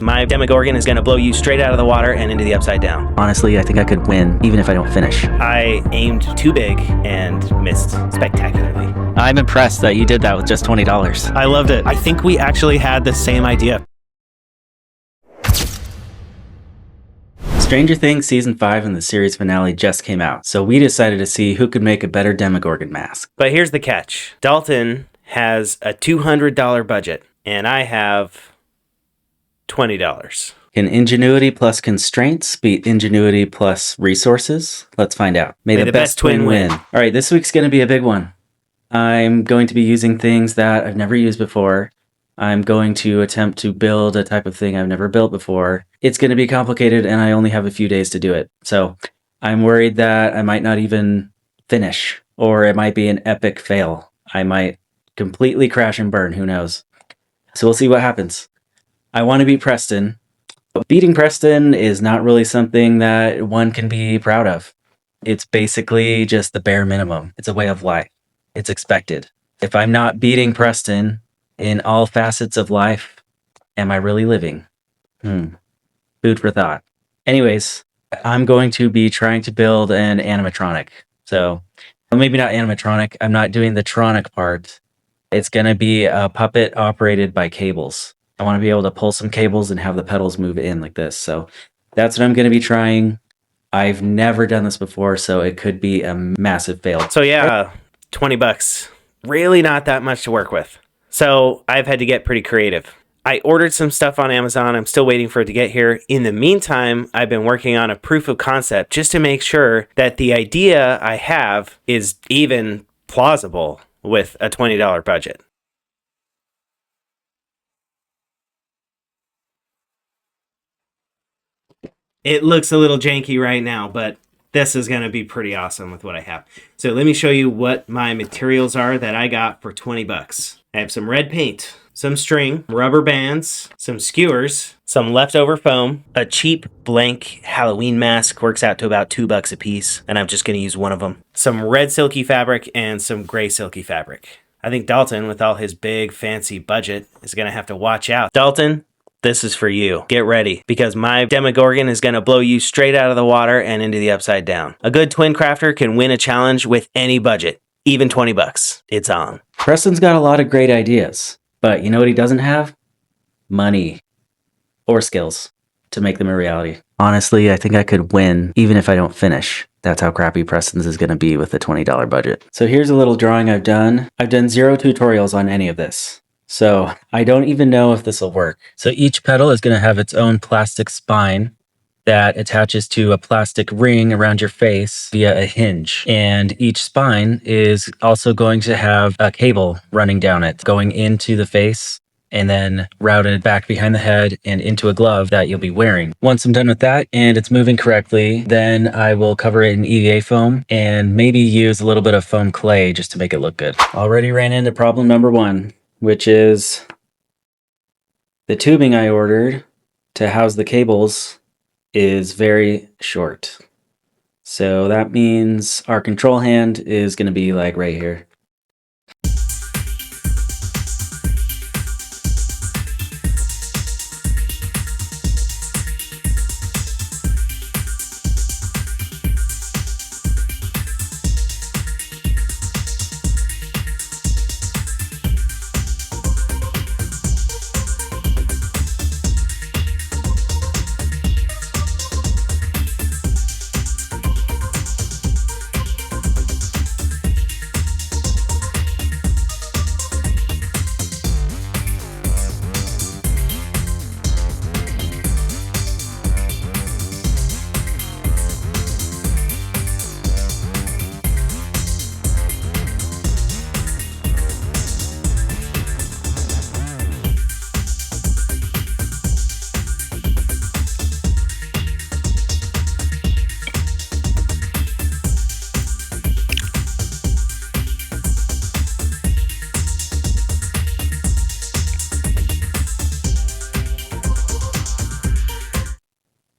My Demogorgon is going to blow you straight out of the water and into the upside down. Honestly, I think I could win, even if I don't finish. I aimed too big and missed spectacularly. I'm impressed that you did that with just $20. I loved it. I think we actually had the same idea. Stranger Things Season 5 and the series finale just came out, so we decided to see who could make a better Demogorgon mask. But here's the catch. Dalton has a $200 budget, and I have $20. Can ingenuity plus constraints beat ingenuity plus resources? Let's find out. May the best twin win. All right, this week's going to be a big one. I'm going to be using things that I've never used before. I'm going to attempt to build a type of thing I've never built before. It's going to be complicated, and I only have a few days to do it. So I'm worried that I might not even finish, or it might be an epic fail. I might completely crash and burn, who knows? So we'll see what happens. I want to beat Preston, but beating Preston is not really something that one can be proud of. It's basically just the bare minimum. It's a way of life. It's expected. If I'm not beating Preston in all facets of life, am I really living? Food for thought. Anyways, I'm going to be trying to build an animatronic. So, well, maybe not animatronic. I'm not doing the tronic part. It's going to be a puppet operated by cables. I want to be able to pull some cables and have the pedals move in like this. So that's what I'm going to be trying. I've never done this before, so it could be a massive fail. So yeah, $20. Really not that much to work with. So I've had to get pretty creative. I ordered some stuff on Amazon. I'm still waiting for it to get here. In the meantime, I've been working on a proof of concept just to make sure that the idea I have is even plausible with a $20 budget. It looks a little janky right now, but this is going to be pretty awesome with what I have. So let me show you what my materials are that I got for $20. I have some red paint, some string, rubber bands, some skewers, some leftover foam, a cheap blank Halloween mask, works out to about $2 a piece, and I'm just going to use one of them. Some red silky fabric and some gray silky fabric. I think Dalton, with all his big fancy budget, is going to have to watch out. Dalton, this is for you. Get ready, because my Demogorgon is going to blow you straight out of the water and into the upside down. A good twin crafter can win a challenge with any budget, even $20. It's on. Preston's got a lot of great ideas, but you know what he doesn't have? Money or skills to make them a reality. Honestly, I think I could win even if I don't finish. That's how crappy Preston's is going to be with the $20 budget. So here's a little drawing I've done. I've done 0 tutorials on any of this. So I don't even know if this will work. So each pedal is going to have its own plastic spine that attaches to a plastic ring around your face via a hinge. And each spine is also going to have a cable running down it, going into the face and then routed back behind the head and into a glove that you'll be wearing. Once I'm done with that and it's moving correctly, then I will cover it in EVA foam and maybe use a little bit of foam clay just to make it look good. Already ran into problem number 1. Which is the tubing I ordered to house the cables is very short. So that means our control hand is going to be like right here.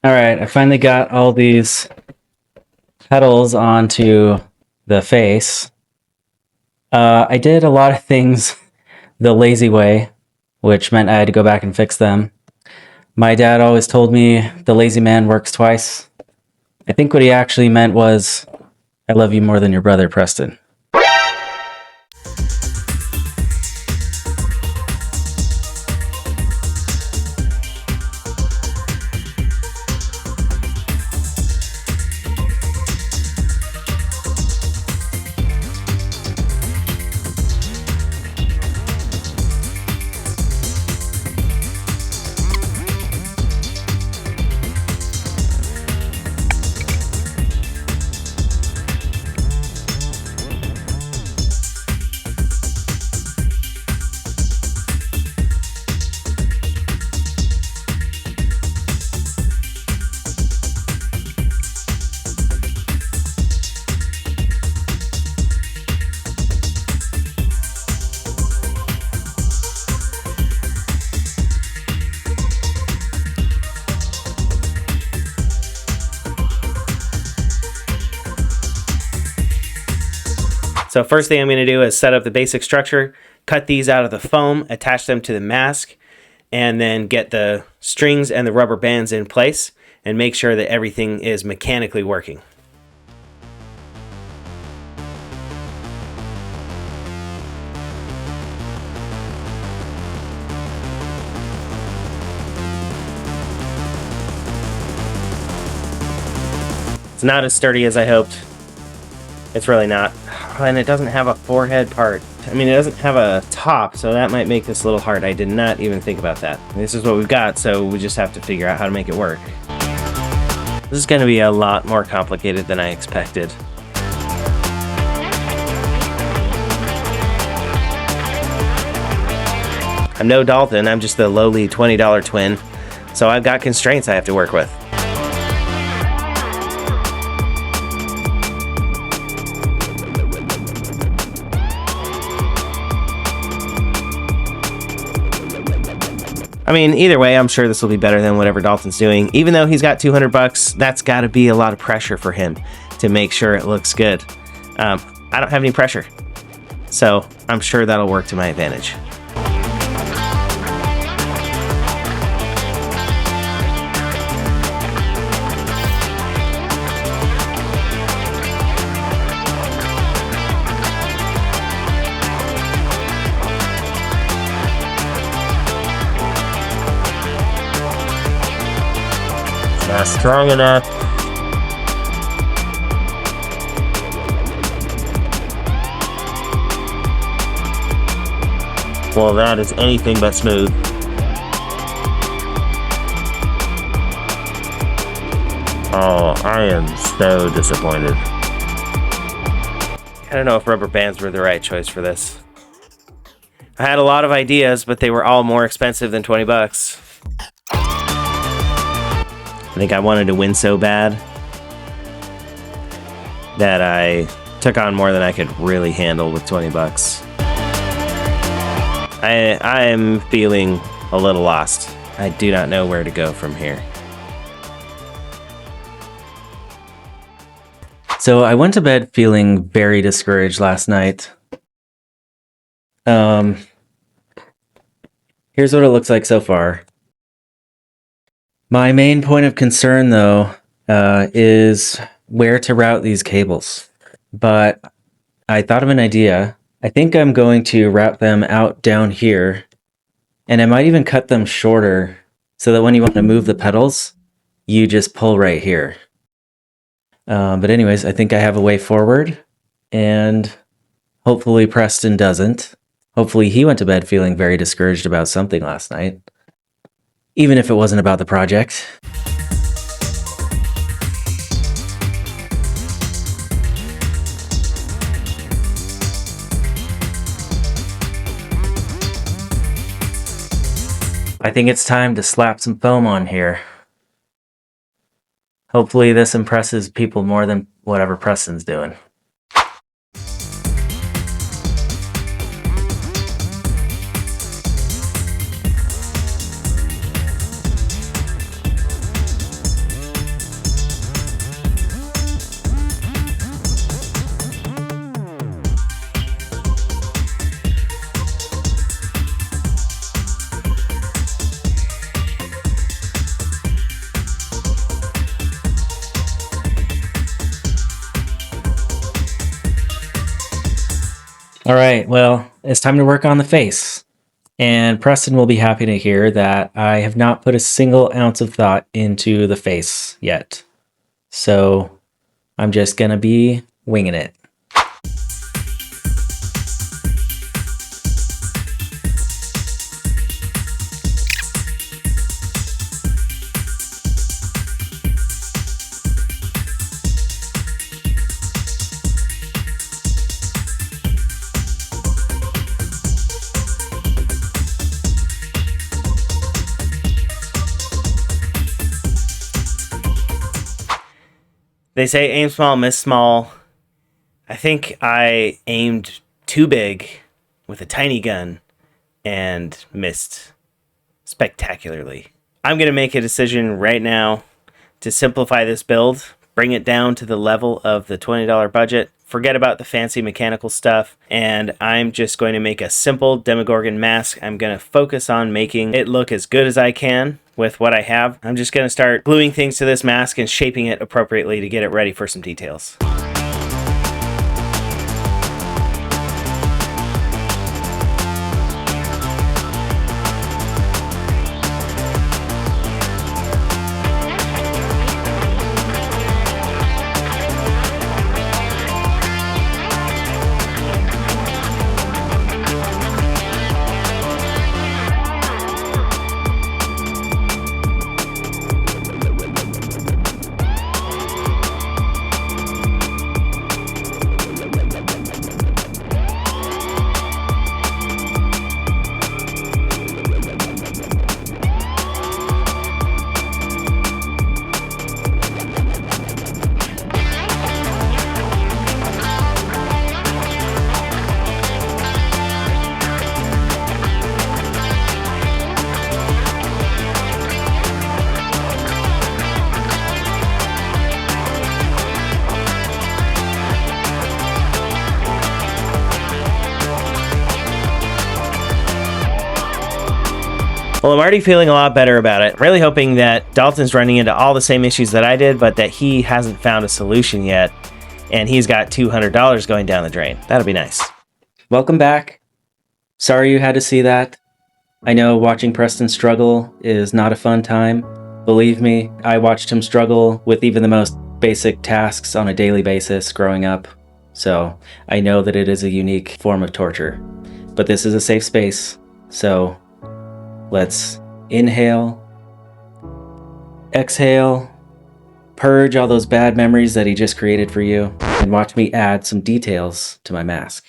All right, I finally got all these pedals onto the face. I did a lot of things the lazy way, which meant I had to go back and fix them. My dad always told me the lazy man works twice. I think what he actually meant was, I love you more than your brother, Preston. So first thing I'm going to do is set up the basic structure, cut these out of the foam, attach them to the mask, and then get the strings and the rubber bands in place and make sure that everything is mechanically working. It's not as sturdy as I hoped. It's really not. And it doesn't have a forehead part. I mean, it doesn't have a top, so that might make this a little hard. I did not even think about that. This is what we've got, so we just have to figure out how to make it work. This is going to be a lot more complicated than I expected. I'm no Dalton, I'm just the lowly $20 twin, so I've got constraints I have to work with. I mean, either way, I'm sure this will be better than whatever Dalton's doing. Even though he's got $200, that's got to be a lot of pressure for him to make sure it looks good. I don't have any pressure, so I'm sure that'll work to my advantage. Not strong enough. Well, that is anything but smooth. Oh, I am so disappointed. I don't know if rubber bands were the right choice for this. I had a lot of ideas, but they were all more expensive than 20 bucks. I think I wanted to win so bad that I took on more than I could really handle with 20 bucks. I am feeling a little lost. I do not know where to go from here. So I went to bed feeling very discouraged last night. Here's what it looks like so far. My main point of concern, though, is where to route these cables. But I thought of an idea. I think I'm going to route them out down here, and I might even cut them shorter so that when you want to move the pedals, you just pull right here. But anyways, I think I have a way forward, and hopefully Preston doesn't. Hopefully he went to bed feeling very discouraged about something last night. Even if it wasn't about the project. I think it's time to slap some foam on here. Hopefully this impresses people more than whatever Preston's doing. All right, well, it's time to work on the face. And Preston will be happy to hear that I have not put a single ounce of thought into the face yet. So I'm just going to be winging it. They say aim small, miss small. I think I aimed too big with a tiny gun and missed spectacularly. I'm going to make a decision right now to simplify this build, bring it down to the level of the $20 budget, forget about the fancy mechanical stuff, and I'm just going to make a simple Demogorgon mask. I'm going to focus on making it look as good as I can with what I have. I'm just going to start gluing things to this mask and shaping it appropriately to get it ready for some details. Well, I'm already feeling a lot better about it. Really hoping that Dalton's running into all the same issues that I did, but that he hasn't found a solution yet, and he's got $200 going down the drain. That'll be nice. Welcome back. Sorry you had to see that. I know watching Preston struggle is not a fun time. Believe me, I watched him struggle with even the most basic tasks on a daily basis growing up. So I know that it is a unique form of torture. But this is a safe space, so let's inhale, exhale, purge all those bad memories that he just created for you, and watch me add some details to my mask.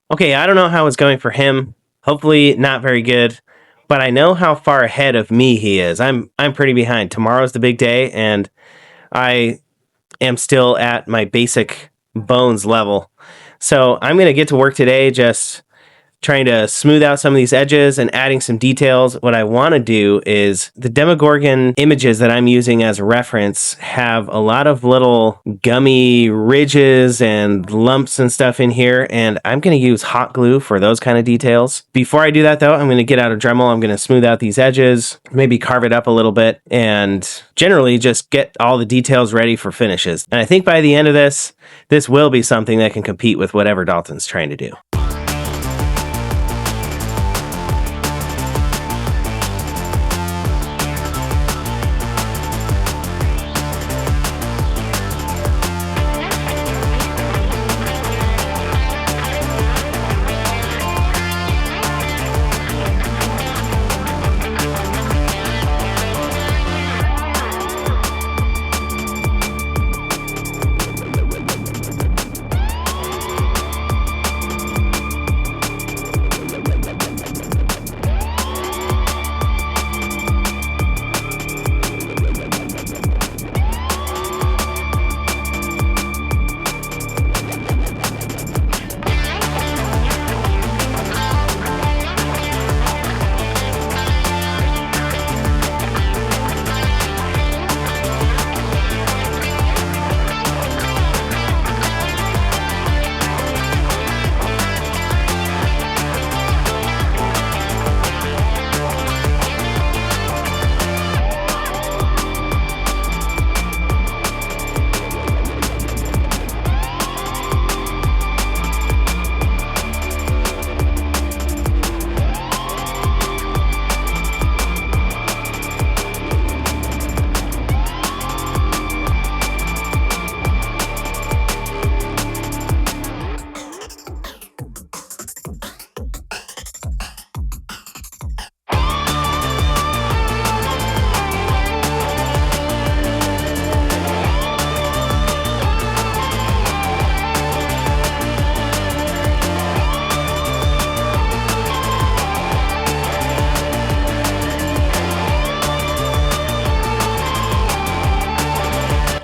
Okay, I don't know how it's going for him. Hopefully not very good, but I know how far ahead of me he is. I'm pretty behind. Tomorrow's the big day, and I am still at my basic bones level. So I'm going to get to work today just trying to smooth out some of these edges and adding some details. What I want to do is the Demogorgon images that I'm using as a reference have a lot of little gummy ridges and lumps and stuff in here, and I'm going to use hot glue for those kind of details. Before I do that though, I'm going to get out a Dremel. I'm going to smooth out these edges, maybe carve it up a little bit, and generally just get all the details ready for finishes. And I think by the end of this will be something that can compete with whatever Dalton's trying to do.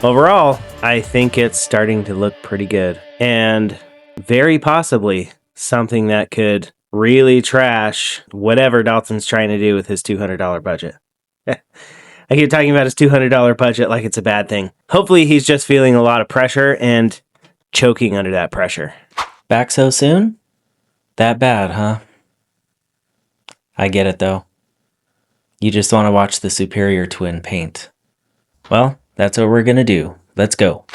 Overall, I think it's starting to look pretty good. And very possibly something that could really trash whatever Dalton's trying to do with his $200 budget. I keep talking about his $200 budget like it's a bad thing. Hopefully he's just feeling a lot of pressure and choking under that pressure. Back so soon? That bad, huh? I get it, though. You just want to watch the superior twin paint. Well, that's what we're gonna do. Let's go.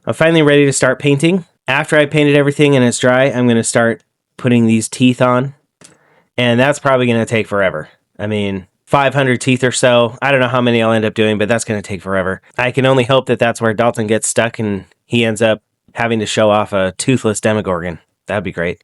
I'm finally ready to start painting. After I painted everything and it's dry, I'm going to start putting these teeth on. And that's probably going to take forever. I mean, 500 teeth or so. I don't know how many I'll end up doing, but that's going to take forever. I can only hope that that's where Dalton gets stuck and he ends up having to show off a toothless Demogorgon. That'd be great.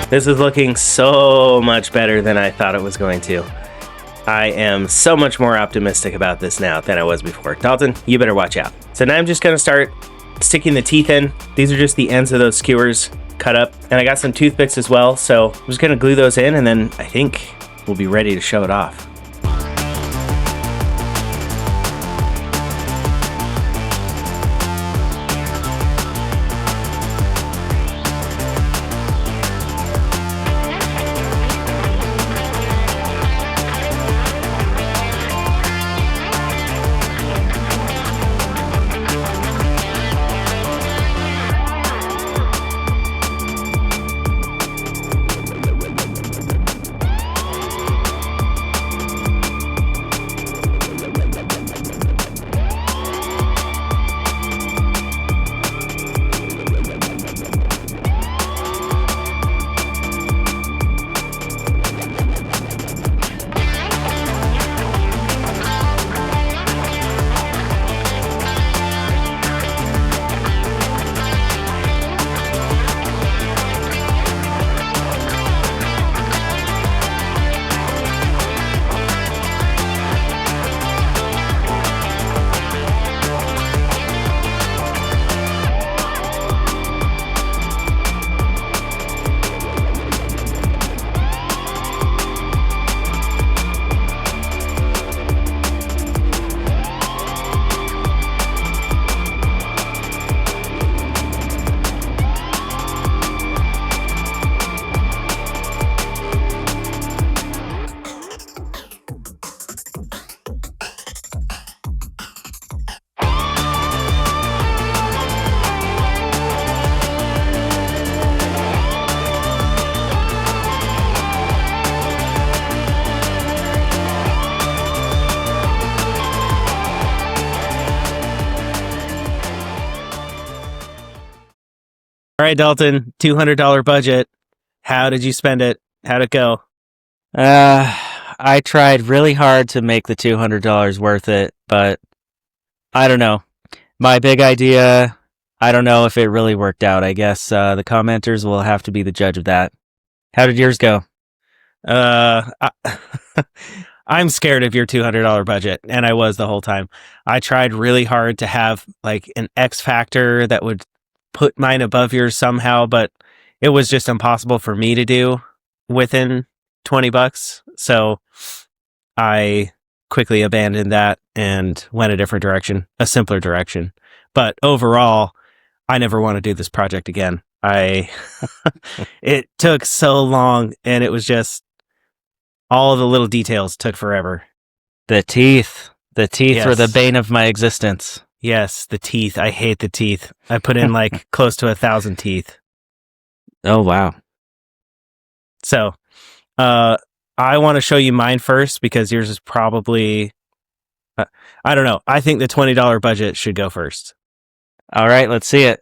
This is looking so much better than I thought it was going to. I am so much more optimistic about this now than I was before. Dalton, you better watch out. So now I'm just gonna start sticking the teeth in. These are just the ends of those skewers cut up. And I got some toothpicks as well, so I'm just gonna glue those in and then I think we'll be ready to show it off. All right, Dalton, $200 budget. How did you spend it? How'd it go? I tried really hard to make the $200 worth it, but I don't know. My big idea, I don't know if it really worked out. I guess the commenters will have to be the judge of that. How did yours go? I, I'm scared of your $200 budget, and I was the whole time. I tried really hard to have like an X factor that would put mine above yours somehow, but it was just impossible for me to do within $20. So I quickly abandoned that and went a different direction, a simpler direction. But overall, I never want to do this project again. It took so long, and it was just all of the little details took forever. The teeth Yes. were the bane of my existence. Yes, the teeth. I hate the teeth. I put in like close to 1,000 teeth. Oh, wow. So, I want to show you mine first because yours is probably, I don't know. I think the $20 budget should go first. All right, let's see it.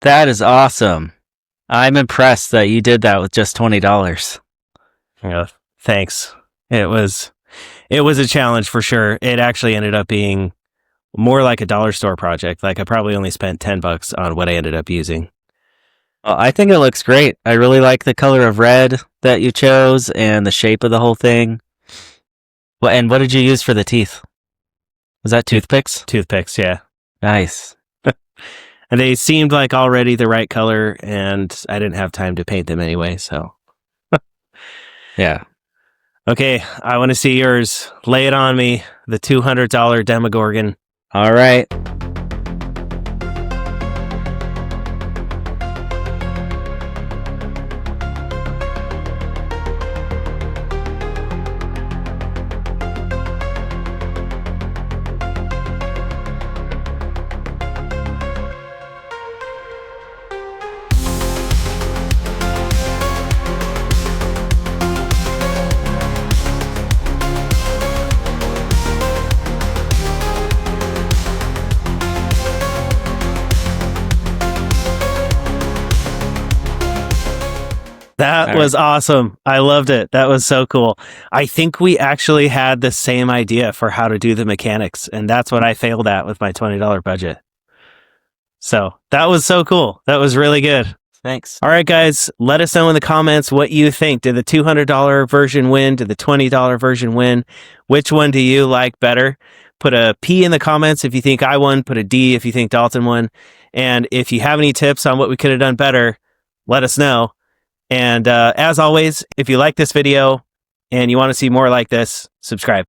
That is awesome. I'm impressed that you did that with just $20. Yeah, thanks. It was a challenge for sure. It actually ended up being more like a dollar store project. Like I probably only spent $10 on what I ended up using. Well, I think it looks great. I really like the color of red that you chose and the shape of the whole thing. Well, and what did you use for the teeth? Was that toothpicks? Toothpicks, yeah. Nice. And they seemed like already the right color, and I didn't have time to paint them anyway, so. Yeah. Okay, I want to see yours. Lay it on me. The $200 Demogorgon. All right. That was awesome. I loved it. That was so cool. I think we actually had the same idea for how to do the mechanics, and that's what I failed at with my $20 budget. So that was so cool. That was really good. Thanks. All right, guys, let us know in the comments what you think. Did the $200 version win? Did the $20 version win? Which one do you like better? Put a P in the comments if you think I won. Put a D if you think Dalton won. And if you have any tips on what we could have done better, let us know. And as always, if you like this video and you want to see more like this, subscribe.